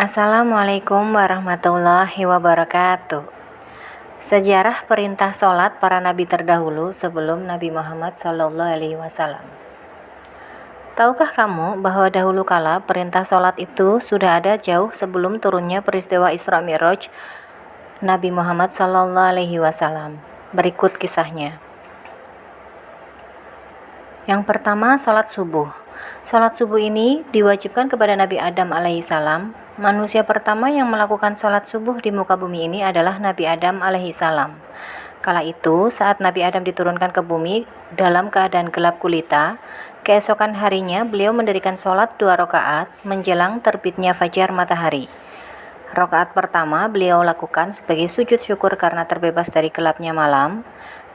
Assalamualaikum warahmatullahi wabarakatuh. Sejarah perintah sholat para nabi terdahulu sebelum Nabi Muhammad SAW. Tahukah kamu bahwa dahulu kala perintah sholat itu sudah ada jauh sebelum turunnya peristiwa Isra Mi'raj Nabi Muhammad SAW? Berikut kisahnya. Yang pertama, sholat subuh. Sholat subuh ini diwajibkan kepada Nabi Adam alaihissalam. Manusia pertama yang melakukan sholat subuh di muka bumi ini adalah Nabi Adam alaihissalam. Kala itu, saat Nabi Adam diturunkan ke bumi dalam keadaan gelap gulita, keesokan harinya beliau mendirikan sholat 2 rakaat menjelang terbitnya fajar matahari. Rakaat pertama beliau lakukan sebagai sujud syukur karena terbebas dari gelapnya malam,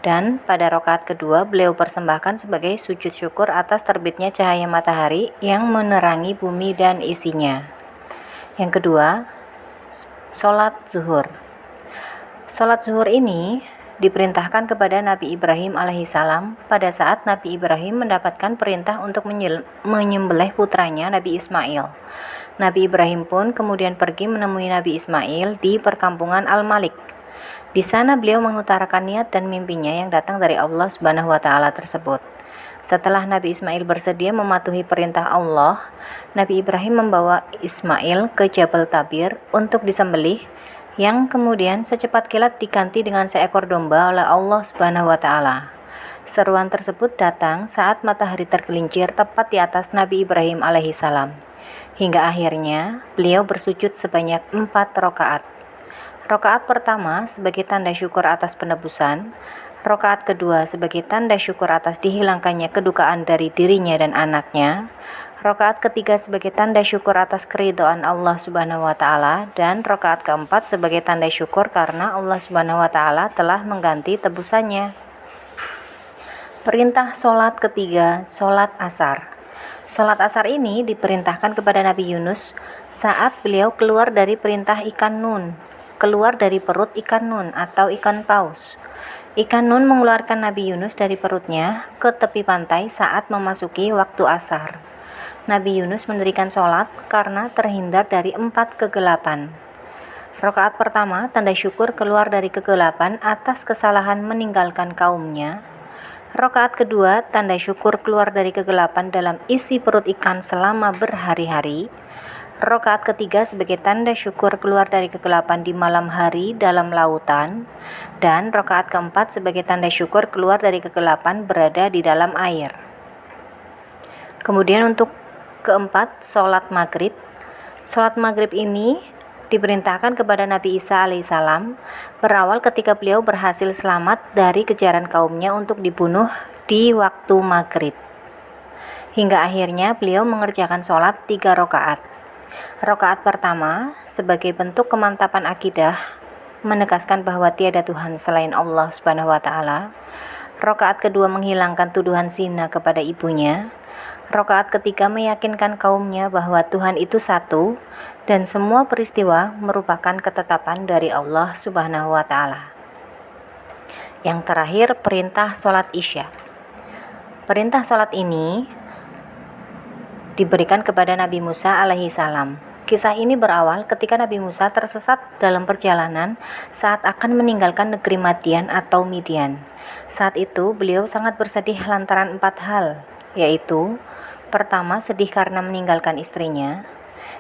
dan pada rakaat kedua beliau persembahkan sebagai sujud syukur atas terbitnya cahaya matahari yang menerangi bumi dan isinya. Yang kedua, sholat zuhur. Sholat zuhur ini diperintahkan kepada Nabi Ibrahim alaihissalam pada saat Nabi Ibrahim mendapatkan perintah untuk menyembelih putranya Nabi Ismail. Nabi Ibrahim pun kemudian pergi menemui Nabi Ismail di perkampungan Al-Malik. Di sana beliau mengutarakan niat dan mimpinya yang datang dari Allah Subhanahu wa taala tersebut. Setelah Nabi Ismail bersedia mematuhi perintah Allah, Nabi Ibrahim membawa Ismail ke Jabal Tabir untuk disembelih, yang kemudian secepat kilat diganti dengan seekor domba oleh Allah Subhanahu wa taala. Seruan tersebut datang saat matahari tergelincir tepat di atas Nabi Ibrahim alaihissalam. Hingga akhirnya beliau bersujud sebanyak 4 rakaat. Rakaat pertama sebagai tanda syukur atas penebusan, rakaat kedua sebagai tanda syukur atas dihilangkannya kedukaan dari dirinya dan anaknya, rakaat ketiga sebagai tanda syukur atas keridhaan Allah Subhanahu wa taala, dan rakaat keempat sebagai tanda syukur karena Allah Subhanahu wa taala telah mengganti tebusannya. Perintah sholat ketiga, sholat asar. Sholat asar ini diperintahkan kepada Nabi Yunus saat beliau keluar dari perintah ikan nun, keluar dari perut ikan nun atau ikan paus. Ikan nun mengeluarkan Nabi Yunus dari perutnya ke tepi pantai saat memasuki waktu asar. Nabi Yunus mendirikan sholat karena terhindar dari 4 kegelapan. Rakaat pertama tanda syukur keluar dari kegelapan atas kesalahan meninggalkan kaumnya. Rakaat kedua tanda syukur keluar dari kegelapan dalam isi perut ikan selama berhari-hari. Rakaat ketiga sebagai tanda syukur keluar dari kegelapan di malam hari dalam lautan, dan rakaat keempat sebagai tanda syukur keluar dari kegelapan berada di dalam air. Kemudian untuk keempat, sholat maghrib. Sholat maghrib ini diperintahkan kepada Nabi Isa alaihissalam berawal ketika beliau berhasil selamat dari kejaran kaumnya untuk dibunuh di waktu maghrib. Hingga akhirnya beliau mengerjakan sholat 3 rakaat. Rakaat pertama sebagai bentuk kemantapan akidah, menegaskan bahwa tiada Tuhan selain Allah Subhanahu wa taala. Rakaat kedua menghilangkan tuduhan zina kepada ibunya. Rakaat ketiga meyakinkan kaumnya bahwa Tuhan itu satu dan semua peristiwa merupakan ketetapan dari Allah Subhanahu wa taala. Yang terakhir, perintah sholat Isya. Perintah sholat ini diberikan kepada Nabi Musa alaihissalam. Kisah ini berawal ketika Nabi Musa tersesat dalam perjalanan saat akan meninggalkan negeri Madian atau Midian. Saat itu beliau sangat bersedih lantaran 4 hal, yaitu pertama, sedih karena meninggalkan istrinya.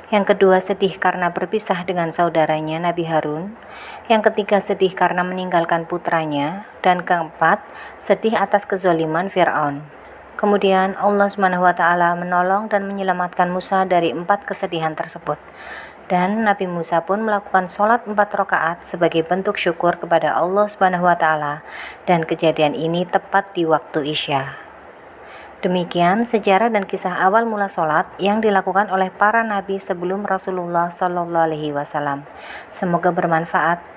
Yang kedua, sedih karena berpisah dengan saudaranya Nabi Harun. Yang ketiga, sedih karena meninggalkan putranya. Dan keempat, sedih atas kezaliman Fir'aun. Kemudian Allah Subhanahu wa taala menolong dan menyelamatkan Musa dari 4 kesedihan tersebut. Dan Nabi Musa pun melakukan sholat 4 rakaat sebagai bentuk syukur kepada Allah Subhanahu wa taala, dan kejadian ini tepat di waktu Isya. Demikian sejarah dan kisah awal mula sholat yang dilakukan oleh para nabi sebelum Rasulullah SAW. Semoga bermanfaat.